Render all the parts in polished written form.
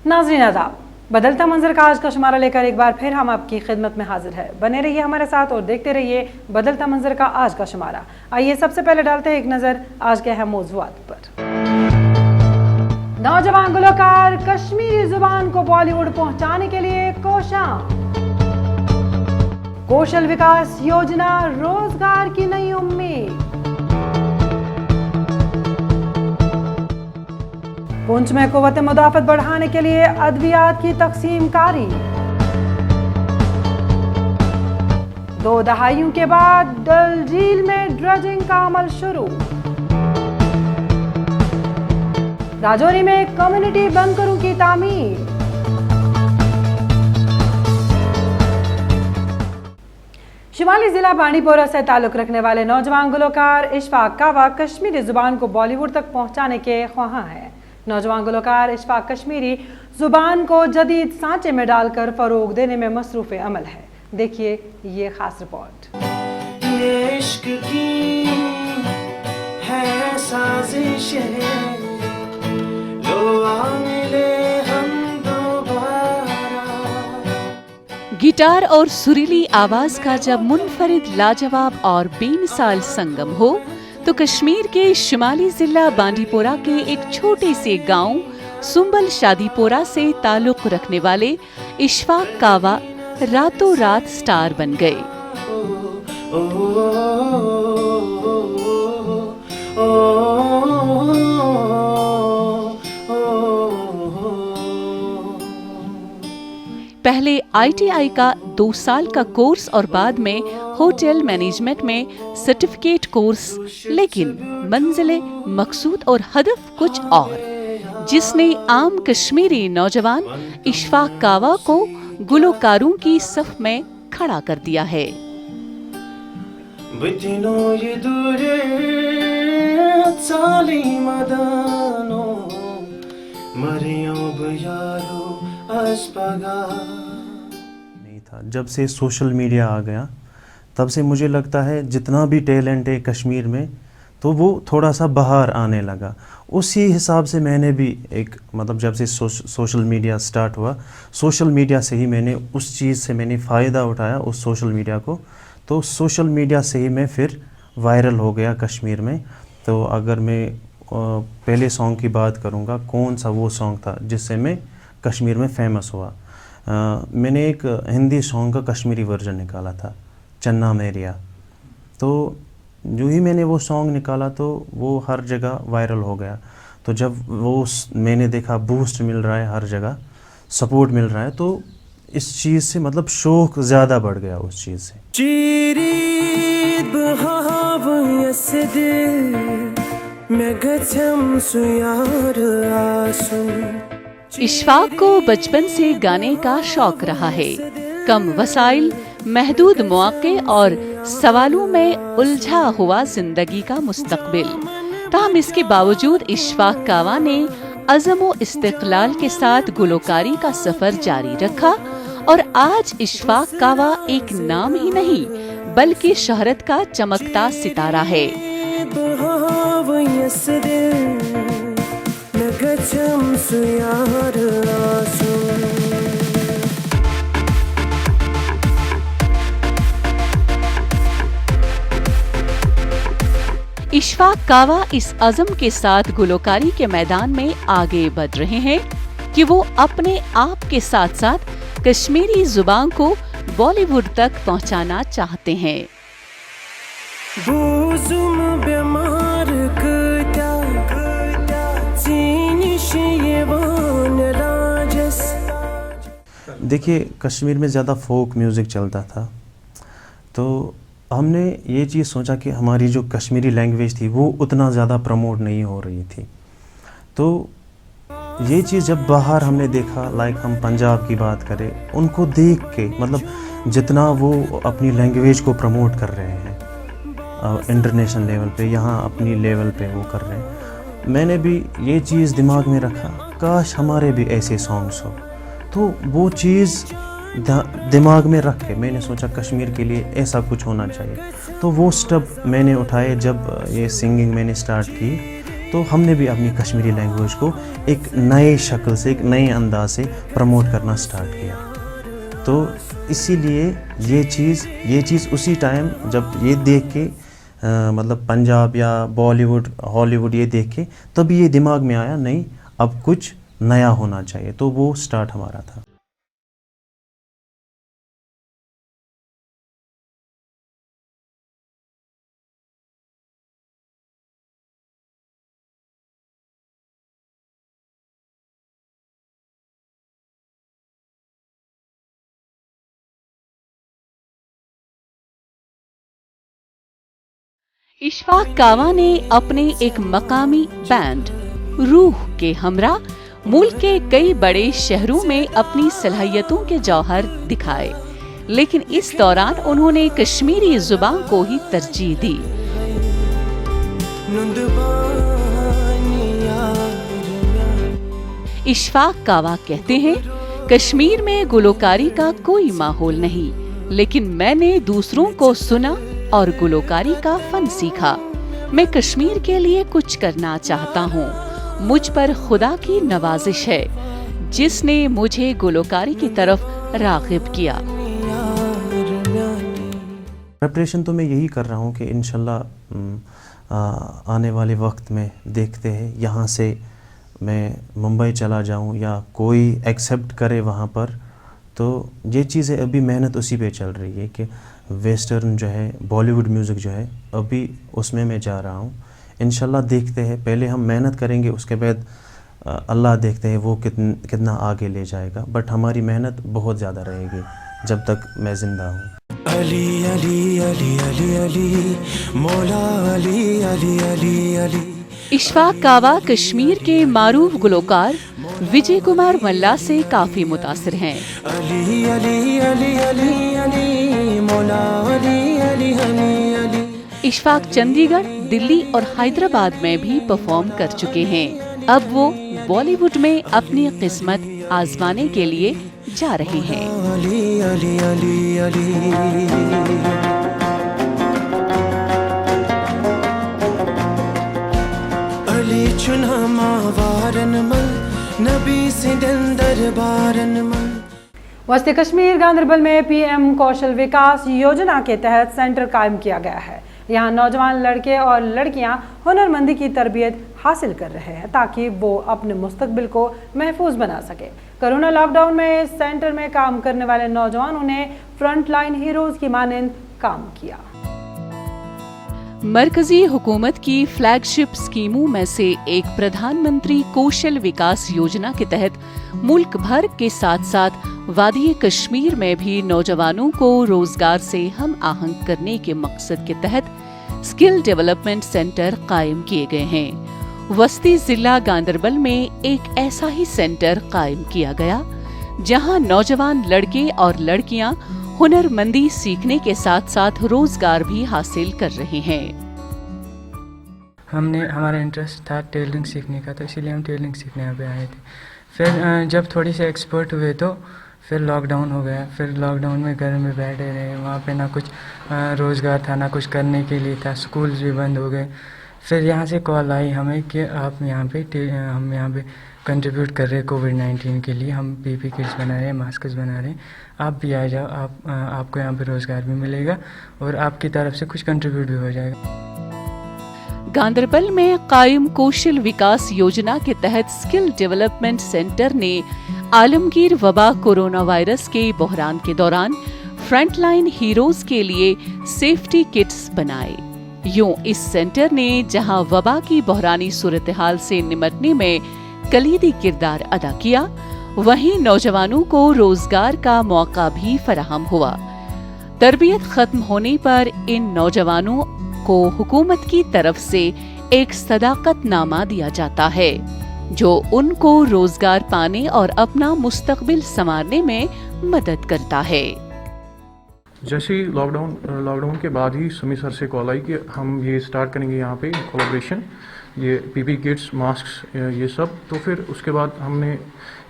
नाज़रीन आदाब, बदलता मंजर का आज का शुमारा लेकर एक बार फिर हम आपकी खिदमत में हाजिर है। बने रहिए हमारे साथ और देखते रहिए बदलता मंजर का आज का शुमारा। आइए सबसे पहले डालते हैं एक नज़र आज के अहम मौज़ूआत पर। नौजवान गुलकार कश्मीरी जुबान को बॉलीवुड पहुंचाने के लिए कोशां। कौशल विकास योजना रोजगार की नई उम्मीद। पुंछ में कुव्वत मुदाफत बढ़ाने के लिए अद्वियात की तकसीम कारी। 2 दहाइयों के बाद डल झील में ड्रजिंग का अमल शुरू। राजौरी में कम्युनिटी बंकरों की तामीर। शिमाली जिला बांडीपोरा से ताल्लुक रखने वाले नौजवान गुलकार इशफाक कावा कश्मीरी जुबान को बॉलीवुड तक पहुंचाने के ख्वाहां हैं। नौजवान गुलकार इशफाक कश्मीरी जुबान को जदीद सांचे में डालकर फरोग देने में मसरूफ़ अमल है। देखिए ये खास रिपोर्ट। ये इश्क की है साजिश है, लो आ मिले हम दोबारा। गिटार और सुरीली आवाज का जब मुनफरिद लाजवाब और बेमिसाल संगम हो तो कश्मीर के शिमाली जिला बांडीपोरा के एक छोटे से गांव सुंबल शादीपोरा से ताल्लुक रखने वाले इशफाक कावा रातों रात स्टार बन गए। पहले ITI का 2 साल का कोर्स और बाद में होटल मैनेजमेंट में सर्टिफिकेट कोर्स, लेकिन मंजिले मकसूद और हदफ कुछ और, जिसने आम कश्मीरी नौजवान इशफाक कावा को गुलकारों की सफ में खड़ा कर दिया है। नहीं था। जब से सोशल मीडिया आ गया तब से मुझे लगता है जितना भी टैलेंट है कश्मीर में तो वो थोड़ा सा बाहर आने लगा। उसी हिसाब से मैंने भी एक जब से सोशल मीडिया स्टार्ट हुआ, सोशल मीडिया से ही मैंने उस चीज़ से मैंने फ़ायदा उठाया उस सोशल मीडिया को, तो सोशल मीडिया से ही मैं फिर वायरल हो गया कश्मीर में। तो अगर मैं पहले सॉन्ग की बात करूँगा, कौन सा वो सॉन्ग था जिससे मैं कश्मीर में फेमस हुआ, मैंने एक हिंदी सॉन्ग का कश्मीरी वर्जन निकाला था, चन्ना मेरिया। तो जो ही मैंने वो सॉन्ग निकाला तो वो हर जगह वायरल हो गया। तो जब वो मैंने देखा बूस्ट मिल रहा है, हर जगह सपोर्ट मिल रहा है, तो इस चीज़ से शौक़ ज़्यादा बढ़ गया उस चीज़ से। इशफाक को बचपन से गाने का शौक रहा है। कम वसाइल, महदूद मौके और सवालों में उलझा हुआ जिंदगी का मुस्तकबिल, ताहम इसके बावजूद इशफाक कावा ने अज़म व इस्तिक़लाल के साथ गुलकारी का सफर जारी रखा और आज इशफाक कावा एक नाम ही नहीं बल्कि शहरत का चमकता सितारा है। इशफाक कावा इस अज़म के साथ गुलकारी के मैदान में आगे बढ़ रहे हैं कि वो अपने आप के साथ साथ कश्मीरी जुबान को बॉलीवुड तक पहुंचाना चाहते हैं। देखिए, कश्मीर में ज़्यादा फोक म्यूज़िक चलता था, तो हमने ये चीज़ सोचा कि हमारी जो कश्मीरी लैंग्वेज थी वो उतना ज़्यादा प्रमोट नहीं हो रही थी। तो ये चीज़ जब बाहर हमने देखा, लाइक हम पंजाब की बात करें, उनको देख के जितना वो अपनी लैंग्वेज को प्रमोट कर रहे हैं इंटरनेशनल लेवल पे, यहाँ अपनी लेवल पे वो कर रहे हैं, मैंने भी ये चीज़ दिमाग में रखा, काश हमारे भी ऐसे सॉन्ग्स हो। तो वो चीज़ दिमाग में रख के मैंने सोचा कश्मीर के लिए ऐसा कुछ होना चाहिए। तो वो स्टेप मैंने उठाए। जब ये सिंगिंग मैंने स्टार्ट की تو ہم نے بھی اپنی کشمیری لینگویج کو ایک نئے شکل سے، ایک نئے انداز سے پروموٹ کرنا سٹارٹ کیا. تو اسی لیے یہ چیز اسی ٹائم جب یہ دیکھ کے مطلب پنجاب یا بالی ووڈ، ہالی ووڈ یہ دیکھ کے تبھی یہ دماغ میں آیا نہیں اب کچھ نیا ہونا چاہیے. تو وہ سٹارٹ ہمارا تھا. इशफाक कावा ने अपने एक मकामी बैंड रूह के हमरा मुल्क के कई बड़े शहरों में अपनी सलाहियतों के जौहर दिखाए, लेकिन इस दौरान उन्होंने कश्मीरी जुबान को ही तरजीह दी. इशफाक कावा कहते हैं, कश्मीर में गुलकारी का कोई माहौल नहीं, लेकिन मैंने दूसरों को सुना और गुलकारी का फन सीखा. मैं कश्मीर के लिए कुछ करना चाहता हूँ. मुझ पर खुदा की नवाजिश है जिसने मुझे गुलकारी की तरफ राग़िब किया. प्रिपरेशन तो मैं यही कर रहा हूँ कि इंशाल्लाह आने वाले वक्त में देखते हैं यहाँ से मैं मुंबई चला जाऊँ या कोई एक्सेप्ट करे वहाँ पर. तो ये चीज़ें अभी मेहनत उसी पे चल रही है कि वेस्टर्न जो है बॉलीवुड म्यूज़िक जो है अभी उसमें मैं जा रहा हूँ. इंशाल्लाह देखते हैं, पहले हम मेहनत करेंगे उसके बाद अल्लाह देखते हैं वो कितना आगे ले जाएगा. बट हमारी मेहनत बहुत ज़्यादा रहेगी जब तक मैं ज़िंदा हूँ. अली अली अली अली अली मौला अली अली अली अली. इशफाक कावा कश्मीर के मारूफ गुलकार विजय कुमार मल्ला से काफी मुतासिर हैं. अली अली अली अली अली मौला अली अली अली अली. इशफाक चंडीगढ़, दिल्ली और हैदराबाद में भी परफॉर्म कर चुके हैं. अब वो बॉलीवुड में अपनी किस्मत आजमाने के लिए जा रहे हैं. अली अली अली अली. अली चुना मावारन मल नबी से दिल दरबारन मल. वस्ती कश्मीर गांदरबल में पीएम कौशल विकास योजना के तहत सेंटर कायम किया गया है. यहाँ नौजवान लड़के और लड़कियाँ हुनरमंदी की तरबियत हासिल कर रहे हैं ताकि वो अपने मुस्तकबिल को महफूज बना सके. कोरोना लॉकडाउन में इस सेंटर में काम करने वाले नौजवानों ने फ्रंट लाइन हीरोज की मानंद काम किया. मरकजी हुकूमत की फ्लैगशिप स्कीमों में से एक प्रधानमंत्री कौशल विकास योजना के तहत मुल्क भर के साथ साथ वादी कश्मीर में भी नौजवानों को रोजगार से हम आहंग करने के मकसद के तहत स्किल डेवलपमेंट सेंटर कायम किए गए हैं. वस्ती जिला गांदरबल में एक ऐसा ही सेंटर कायम किया गया जहां नौजवान लड़के और लड़कियां हुनरमंदी सीखने के साथ साथ रोजगार भी हासिल कर रहे हैं. हमारा इंटरेस्ट था टेलरिंग सीखने का, तो इसीलिए हम टेलरिंग सीखने यहाँ पे आए थे. फिर जब थोड़ी सी एक्सपर्ट हुए तो फिर लॉकडाउन हो गया. फिर लॉकडाउन में घर में बैठे रहे, वहाँ पे ना कुछ रोज़गार था ना कुछ करने के लिए था, स्कूल्स भी बंद हो गए. फिर यहाँ से कॉल आई हमें कि आप यहाँ पे हम यहाँ पे कंट्रीब्यूट कर रहे हैं कोविड-19 के लिए. हम पीपी किट्स बना रहे हैं, मास्क बना रहे हैं, आप भी आ जाओ, आपको यहाँ पे रोज़गार भी मिलेगा और आपकी तरफ से कुछ कंट्रीब्यूट भी हो जाएगा. गांदरबल में कायम कौशल विकास योजना के तहत स्किल डेवलपमेंट सेंटर ने आलमगीर वबा कोरोना वायरस के बहरान के दौरान फ्रंटलाइन हीरोज के लिए सेफ्टी किट्स बनाए. यूं इस सेंटर ने जहां वबा की बहरानी सूरत हाल से निपटने में कलीदी किरदार अदा किया, वहीं नौजवानों को रोजगार का मौका भी फराहम हुआ. तरबियत खत्म होने पर इन नौजवानों को हुकूमत की तरफ से एक सदाकत नामा दिया जाता है जो उनको रोजगार पाने और अपना मुस्तकबिल संवारने में मदद करता है. जैसे ही लॉकडाउन के बाद ही सुमी सर से कॉल आई कि हम ये स्टार्ट करेंगे यहाँ पे कोलैबोरेशन. ये पीपी किट्स, मास्क, ये सब। तो फिर उसके बाद हमने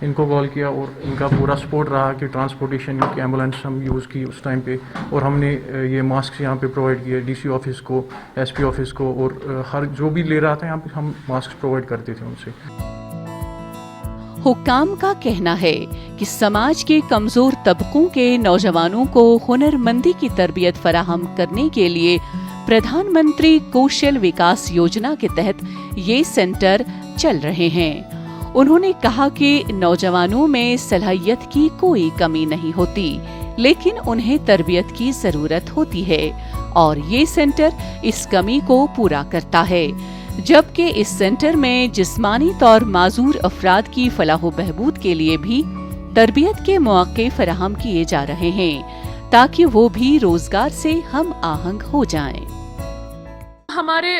इनको कॉल किया और इनका पूरा सपोर्ट रहा कि ट्रांसपोर्टेशन की एम्बुलेंस हम यूज़ की उस टाइम पे, और हमने ये मास्क यहाँ पे प्रोवाइड किए डीसी ऑफिस को, एसपी ऑफिस को, और हर जो भी ले रहा था यहाँ पे हम मास्क प्रोवाइड करते थे उनसे। हुक्काम का कहना है कि समाज के कमजोर तबकों के नौजवानों को हुनरमंदी की तरबियत फराहम करने के लिए प्रधानमंत्री कौशल विकास योजना के तहत ये सेंटर चल रहे हैं। उन्होंने कहा कि नौजवानों में सलाहियत की कोई कमी नहीं होती, लेकिन उन्हें तरबियत की जरूरत होती है और ये सेंटर इस कमी को पूरा करता है। जबकि इस सेंटर में जिस्मानी तौर माजूर अफराद की फलाह बहबूद के लिए भी तरबियत के मौके फराहम किए जा रहे हैं ताकि वो भी रोजगार से हम आहंग हो जाएं। हमारे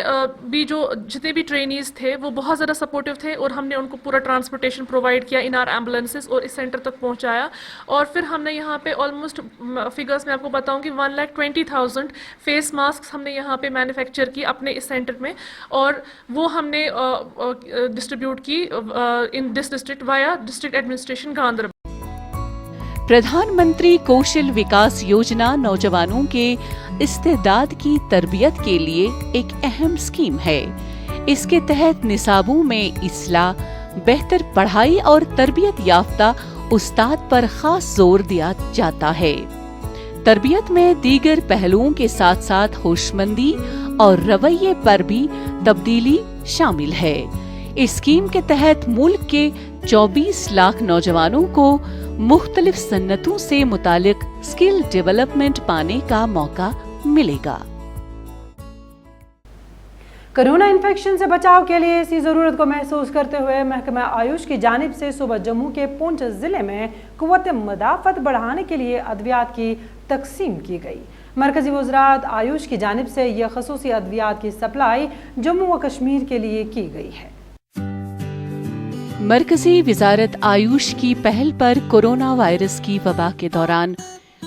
भी जो जितने भी ट्रेनीज थे वो बहुत ज़्यादा सपोर्टिव थे और हमने उनको पूरा ट्रांसपोर्टेशन प्रोवाइड किया इन आर एम्बुलेंसेज और इस सेंटर तक पहुंचाया। और फिर हमने यहाँ पे ऑलमोस्ट फिगर्स मैं आपको बताऊँ कि 1,20,000 फेस मास्क हमने यहाँ पे मैन्युफैक्चर की अपने इस सेंटर में, और वो हमने डिस्ट्रीब्यूट की in this district via district administration Ganderbal. प्रधानमंत्री कौशल विकास योजना नौजवानों के इस्तेदाद की तरबियत के लिए एक अहम स्कीम है। इसके तहत निसाबों में इस्लाह, बेहतर पढ़ाई और तरबियत याफ्ता उस्ताद पर खास जोर दिया जाता है। तरबियत में दीगर पहलुओं के साथ साथ होशमंदी और रवैये पर भी तब्दीली शामिल है। इस स्कीम के तहत मुल्क के 24 लाख नौजवानों को मुख्तलिफ सन्नतों से मुतालिक स्किल डेवलपमेंट पाने का मौका मिलेगा। कोरोना इन्फेक्शन से बचाव के लिए इसी ज़रूरत को महसूस करते हुए महकमा आयुष की जानिब से सुबह जम्मू के पुंछ ज़िले में क़ुव्वत मदाफ़त बढ़ाने के लिए अद्वियात की तकसीम की गई। मरकज़ी वज़रात आयुष की जानिब से यह ख़ुसूसी अद्वियात की सप्लाई जम्मू व कश्मीर के लिए की गई है। मरकज़ी वज़ारत आयुष की पहल पर कोरोना वायरस की वबा के दौरान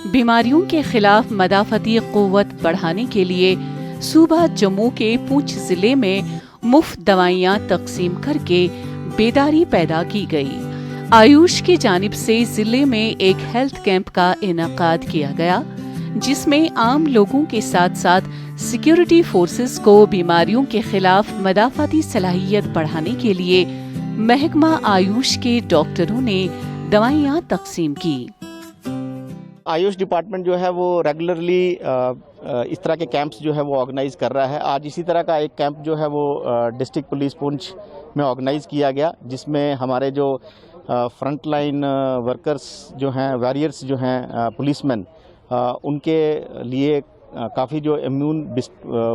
बीमारियों के खिलाफ मदाफ़ती क़ुव्वत बढ़ाने के लिए सूबा जम्मू के पुंछ ज़िले में मुफ्त दवाइयाँ तकसीम करके बेदारी पैदा की गई। आयुष की जानिब से ज़िले में एक हेल्थ कैंप का इनेकाद किया गया, जिसमें आम लोगों के साथ साथ सिक्योरिटी फोर्सेस को बीमारियों के खिलाफ मदाफ़ती सलाहियत बढ़ाने के लिए महकमा आयुष के डॉक्टरों ने दवाइयाँ तकसीम की। आयुष डिपार्टमेंट जो है वो रेगुलरली इस तरह के कैंप्स जो है वो ऑर्गेनाइज कर रहा है। आज इसी तरह का एक कैंप जो है वो डिस्ट्रिक्ट पुलिस पुंछ में ऑर्गेनाइज किया गया, जिसमें हमारे जो फ्रंट लाइन वर्कर्स जो हैं, वॉरियर्स जो हैं, पुलिसमैन, उनके लिए काफ़ी जो इम्यून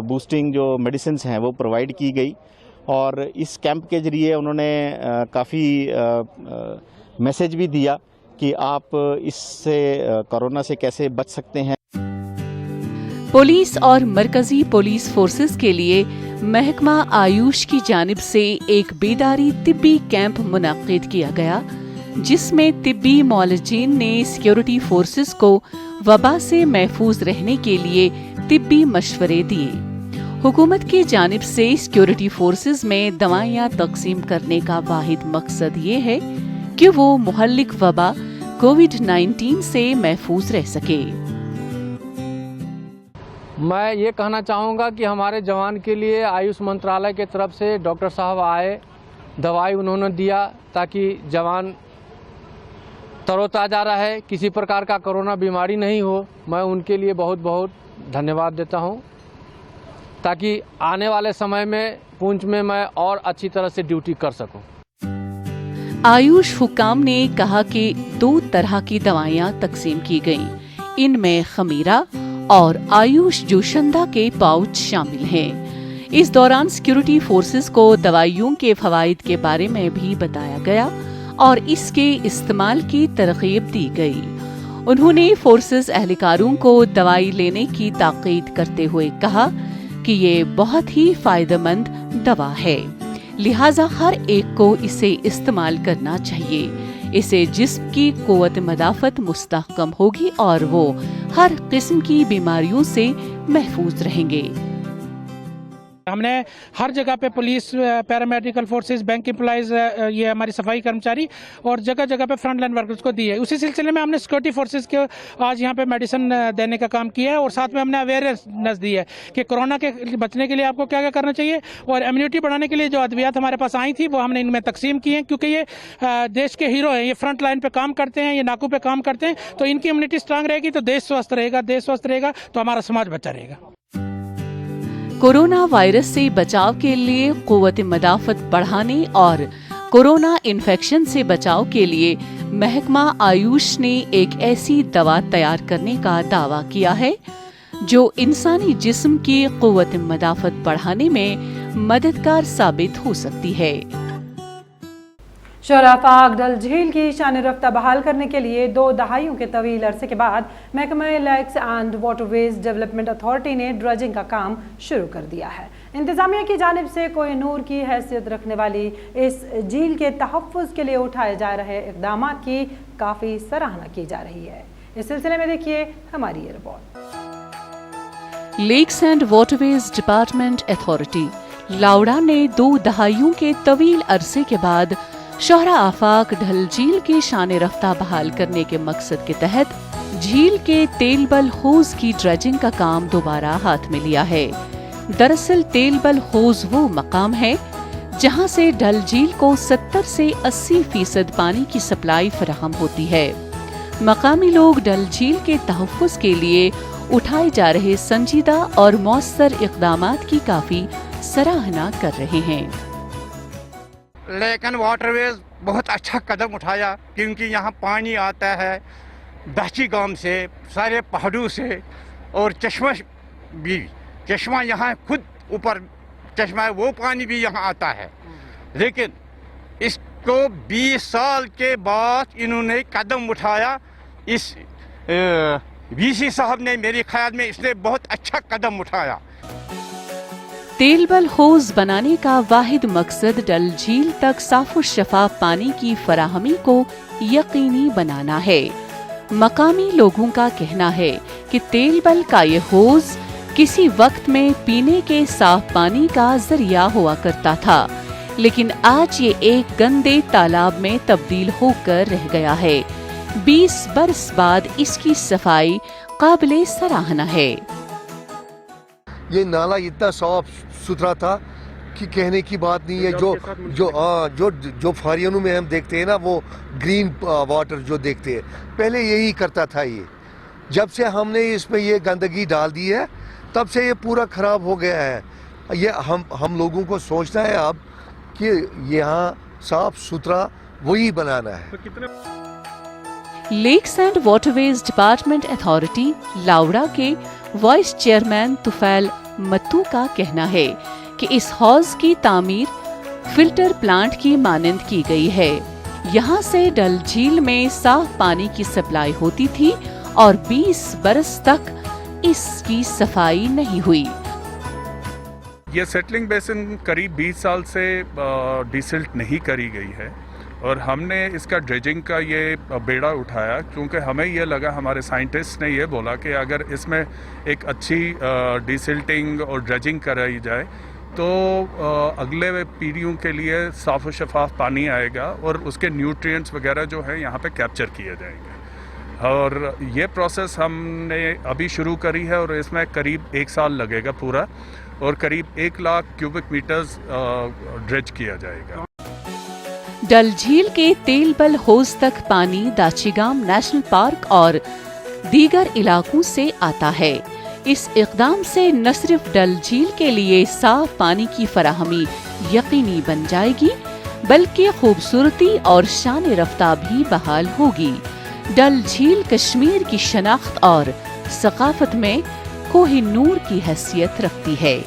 बूस्टिंग जो मेडिसिन्स हैं वो प्रोवाइड की गई। और इस कैंप के ज़रिए उन्होंने काफ़ी मैसेज भी दिया कि आप इससे कोरोना से कैसे बच सकते हैं। पुलिस और मरकजी पुलिस फोर्सेस के लिए महकमा आयुष की जानिब से एक बेदारी तिब्बी कैंप मुनक्किद किया गया, जिसमें तिब्बी मौलजीन ने सिक्योरिटी फोर्सेस को वबा से महफूज रहने के लिए तिब्बी मशवरे दिए। हुकूमत की जानिब से सिक्योरिटी फोर्सेस में दवाइयाँ तकसीम करने का वाहिद मकसद ये है कि वो मुहल्लिक वबा कोविड-19 से महफूज रह सके। मैं ये कहना चाहूँगा कि हमारे जवान के लिए आयुष मंत्रालय के तरफ से डॉक्टर साहब आए, दवाई उन्होंने दिया ताकि जवान तरोताज़ा रहे, किसी प्रकार का कोरोना बीमारी नहीं हो। मैं उनके लिए बहुत बहुत धन्यवाद देता हूँ, ताकि आने वाले समय में पुंछ में मैं और अच्छी तरह से ड्यूटी कर सकूं। आयुष हुक्काम ने कहा कि 2 तरह की दवाइयाँ तकसीम की गईं। इनमें खमीरा और आयुष जोशंदा के पाउच शामिल हैं। इस दौरान सिक्योरिटी फोर्सेस को दवाइयों के फवाइद के बारे में भी बताया गया और इसके इस्तेमाल की तरगीब दी गई। उन्होंने फोर्सेस एहलकारों को दवाई लेने की ताकीद करते हुए कहा कि ये बहुत ही फायदेमंद दवा है, लिहाजा हर एक को इसे इस्तेमाल करना चाहिए। इससे जिस्म की क़ुव्वत मदाफ़त मुस्तहकम होगी और वो हर किस्म की बीमारियों से महफूज रहेंगे। हमने हर जगह पे police, paramedical forces, bank employees, ये हमारी सफाई कर्मचारी और जगह जगह पे फ्रंट लाइन वर्कर्स को दी है। उसी सिलसिले में हमने सिक्योरिटी फोर्सेस के आज यहाँ पे मेडिसिन देने का काम किया है और साथ में हमने अवेयरनेस दी है कि कोरोना के बचने के लिए आपको क्या क्या करना चाहिए और इम्यूनिटी बढ़ाने के लिए जो अद्वियात हमारे पास आई थी वो हमने इनमें तकसीम की हैं, क्योंकि ये देश के हीरो हैं, ये फ्रंट लाइन पे काम करते हैं, ये नाकों पे काम करते हैं, तो इनकी इम्यूनिटी स्ट्रांग रहेगी तो देश स्वस्थ रहेगा, देश स्वस्थ रहेगा तो हमारा समाज बचा रहेगा। कोरोना वायरस से बचाव के लिए क़ुव्वत मदाफ़त बढ़ाने और कोरोना इन्फेक्शन से बचाव के लिए महकमा आयुष ने एक ऐसी दवा तैयार करने का दावा किया है जो इंसानी जिस्म की क़ुव्वत मदाफ़त बढ़ाने में मददगार साबित हो सकती है। शोराफाक डल झील की शान रफ्ता बहाल करने के लिए 2 दहाइयों के तवील अरसे के बाद महकमा lakes and waterways development authority ने ड्रेजिंग का काम शुरू कर दिया है। इंतजामिया की जानिब से कोई नूर की हैसियत रखने वाली इस झील के तहफ़्फ़ुज़ के लिए उठाए जा रहे इक़दामात की काफ़ी सराहना की जा रही है। इस सिलसिले में देखिए हमारी ये report. Lakes and waterways department authority लावड़ा ने 2 दहाइयों के तवील अरसे के बाद शोहरा आफाक ढल झील की शान रफ्ता बहाल करने के मकसद के तहत झील के तेलबल होज की ड्रेजिंग का काम दोबारा हाथ में लिया है। दरअसल तेलबल होज वो मकाम है जहां से ढल झील को 70 से 80% पानी की सप्लाई फराहम होती है। मकामी लोग ढल झील के तहफ़्फ़ुज़ के लिए उठाए जा रहे संजीदा और मौसर इक़दामात की काफी सराहना कर रहे हैं। लेकिन वाटरवेज बहुत अच्छा कदम उठाया, क्योंकि यहाँ पानी आता है दहची गांव से, सारे पहाड़ों से, और चश्मा यहाँ खुद ऊपर चश्मा है, वो पानी भी यहाँ आता है। लेकिन इसको 20 साल के बाद इन्होंने कदम उठाया। इस वीसी साहब ने, मेरे ख्याल में इसने बहुत अच्छा कदम उठाया। तेलबल होज बनाने का वाहिद मकसद डल झील तक साफ और शफाफ पानी की फराहमी को यकीनी बनाना है। मकामी लोगों का कहना है कि तेलबल का ये होज किसी वक्त में पीने के साफ पानी का जरिया हुआ करता था, लेकिन आज ये एक गंदे तालाब में तब्दील होकर रह गया है। 20 बरस बाद इसकी सफाई काबिले सराहना है। ये नाला इतना साफ सुथरा था कि कहने की बात नहीं है। जो फारियानों में हम देखते हैं ना, वो ग्रीन वाटर जो देखते हैं, पहले यही करता था। ये जब से हमने इसमें ये गंदगी डाल दी है, तब से ये पूरा खराब हो गया है। ये हम लोगों को सोचना है अब कि यहाँ साफ सुथरा वही बनाना है। Lakes and waterways department authority लावड़ा के वाइस चेयरमैन तुफैल मत्तू का कहना है कि इस हौज की तामीर फिल्टर प्लांट की मानंद की गई है। यहाँ से डल झील में साफ पानी की सप्लाई होती थी और 20 बरस तक इसकी सफाई नहीं हुई। ये सेटलिंग बेसिन करीब 20 साल से डिसिल्ट नहीं करी गई है और हमने इसका ड्रेजिंग का ये बेड़ा उठाया, क्योंकि हमें ये लगा, हमारे साइंटिस्ट ने ये बोला कि अगर इसमें एक अच्छी डिसिल्टिंग और ड्रेजिंग कराई जाए तो अगले पीढ़ियों के लिए साफ़ और शफाफ पानी आएगा और उसके न्यूट्रिएंट्स वगैरह जो है यहाँ पे कैप्चर किए जाएंगे। और ये प्रोसेस हमने अभी शुरू करी है और इसमें करीब 1 साल लगेगा पूरा, और करीब 1 लाख क्यूबिक मीटर्स ड्रेज किया जाएगा। डल झील के तेलबल होज तक पानी दाचीगाम नेशनल पार्क और दीगर इलाकों से आता है। इस इक़दाम से न सिर्फ डल झील के लिए साफ पानी की फराहमी यकीनी बन जाएगी, बल्कि खूबसूरती और शान रफ्ता भी बहाल होगी। डल झील कश्मीर की शनाख्त और सकाफत में कोहिनूर की हैसियत रखती है।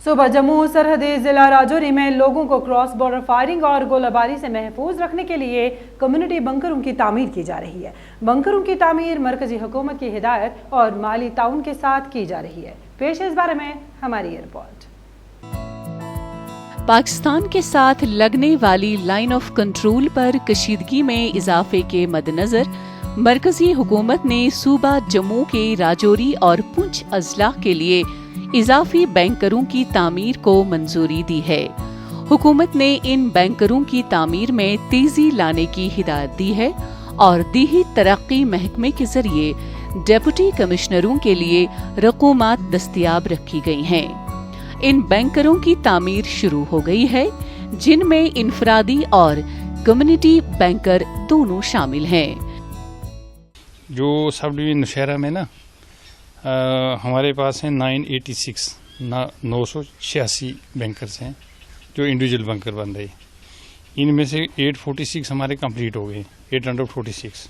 सुबह जम्मू सरहदी जिला राजौरी में लोगों को क्रॉस बॉर्डर फायरिंग और गोलाबारी से महफूज रखने के लिए कम्युनिटी बंकरों की तामीर की जा रही है। बंकरों की तामीर मरकजी हुकूमत की हिदायत और माली ताउन के साथ की जा रही है। पेश इस बारे में हमारी ये रिपोर्ट। पाकिस्तान के साथ लगने वाली लाइन ऑफ कंट्रोल पर कशीदगी में इजाफे के मद्देनजर मरकजी हुकूमत ने सूबा जम्मू के राजौरी और पुंछ अजला के लिए इजाफी बैंकरों की तामीर को मंजूरी दी है। हुकूमत ने इन बैंकरों की तामीर में तेजी लाने की हिदायत दी है और दीही तरक्की महकमे के जरिए डेप्यूटी कमिश्नरों के लिए रकूमात दस्तयाब रखी गई हैं। इन बैंकरों की तामीर शुरू हो गई है, जिनमें इनफरादी और कम्युनिटी बैंकर दोनों शामिल हैं। जो सब डिवीजन नौशहरा में ना हमारे पास हैं 986 बैंकर्स हैं जो इंडिविजुअल बैंकर बन रहे। इनमें से 846 हमारे कंप्लीट हो गए, 846,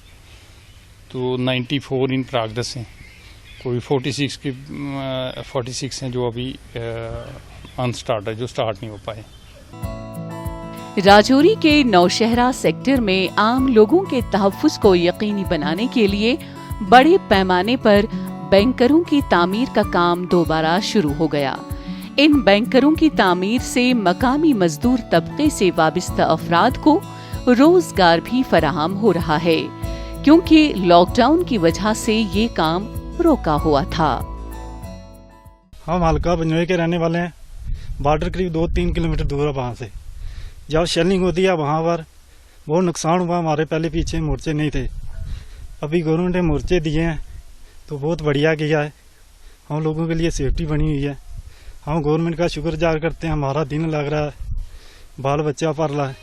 तो 94 इन प्रोग्रेस हैं। कोई 46 हैं जो अभी अनस्टार्ट है, जो स्टार्ट नहीं हो पाए। राजौरी के नौशहरा सेक्टर में आम लोगों के तहफ्फुज को यकीनी बनाने के लिए बड़े पैमाने पर बैंकरों की तामीर का काम दोबारा शुरू हो गया। इन बैंकरों की तामीर से मकामी मजदूर तबके से वाबिस्ता अफराद को रोजगार भी फराहम हो रहा है, क्योंकि लॉकडाउन की वजह से ये काम रोका हुआ था। हम हल्का बंजोई के रहने वाले हैं। बॉर्डर करीब 2-3 किलोमीटर दूर है वहाँ से। जब शेलिंग होती है वहाँ पर बहुत नुकसान हुआ। हमारे पहले पीछे मोर्चे नहीं थे, अभी गवर्नमेंट ने मोर्चे दिए हैं तो बहुत बढ़िया किया है। हम लोगों के लिए सेफ्टी बनी हुई है। हम गवर्नमेंट का शुक्रगुजार करते हैं। हमारा दिन लग रहा है, बाल बच्चा पढ़ रहा है।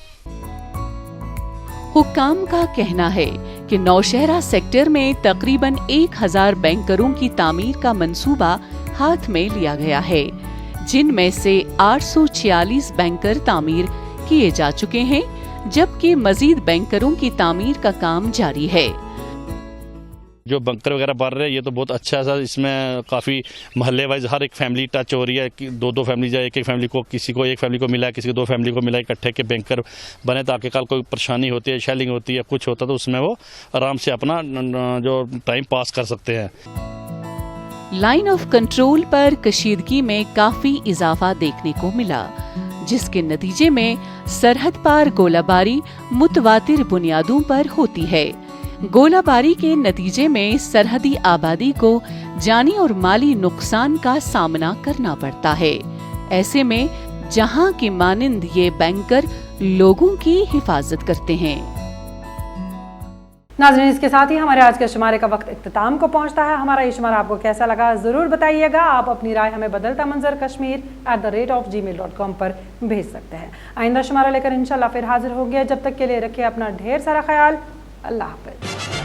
हुक्काम का कहना है कि नौशहरा सेक्टर में तकरीबन 1000 बैंकरों की तामीर का मंसूबा हाथ में लिया गया है, जिनमें से 846 बैंकर तामीर किए जा चुके हैं, जबकि मजीद बैंकरों की तामीर का काम जारी है। जो बंकर वगैरह बन रहे हैं ये तो बहुत अच्छा है। इसमें काफ़ी महल्ले वाइज हर एक फैमिली टच हो रही है कि 2-2 फैमिली जाए, एक फैमिली को, किसी को एक फैमिली को मिला है, किसी को 2 फैमिली को मिला, इकट्ठे के बैंकर बने ताकि कल कोई परेशानी होती है, शेलिंग होती है, कुछ होता है तो उसमें वो आराम से अपना जो टाइम पास कर सकते हैं। लाइन ऑफ कंट्रोल पर कशीदगी में काफी इजाफा देखने को मिला, जिसके नतीजे में सरहद पार गोलाबारी मुतवातिर बुनियादों पर होती है। गोलाबारी के नतीजे में सरहदी आबादी को जानी और माली नुकसान का सामना करना पड़ता है। ऐसे में जहां की मानिंद ये बैंकर लोगों की हिफाजत करते हैं। नाज़रीन, इसके साथ ही हमारे आज के शुमारे का वक्त इख्तिताम को पहुंचता है। हमारा ये शुमारा आपको कैसा लगा ज़रूर बताइएगा। आप अपनी राय हमें बदलता मंजर kashmir@gmail.com पर भेज सकते हैं। आइंदा शुमारा लेकर इंशाल्लाह फिर हाजिर होंगे। जब तक के लिए रखिए अपना ढेर सारा ख्याल। अल्लाह हाफ़िज़।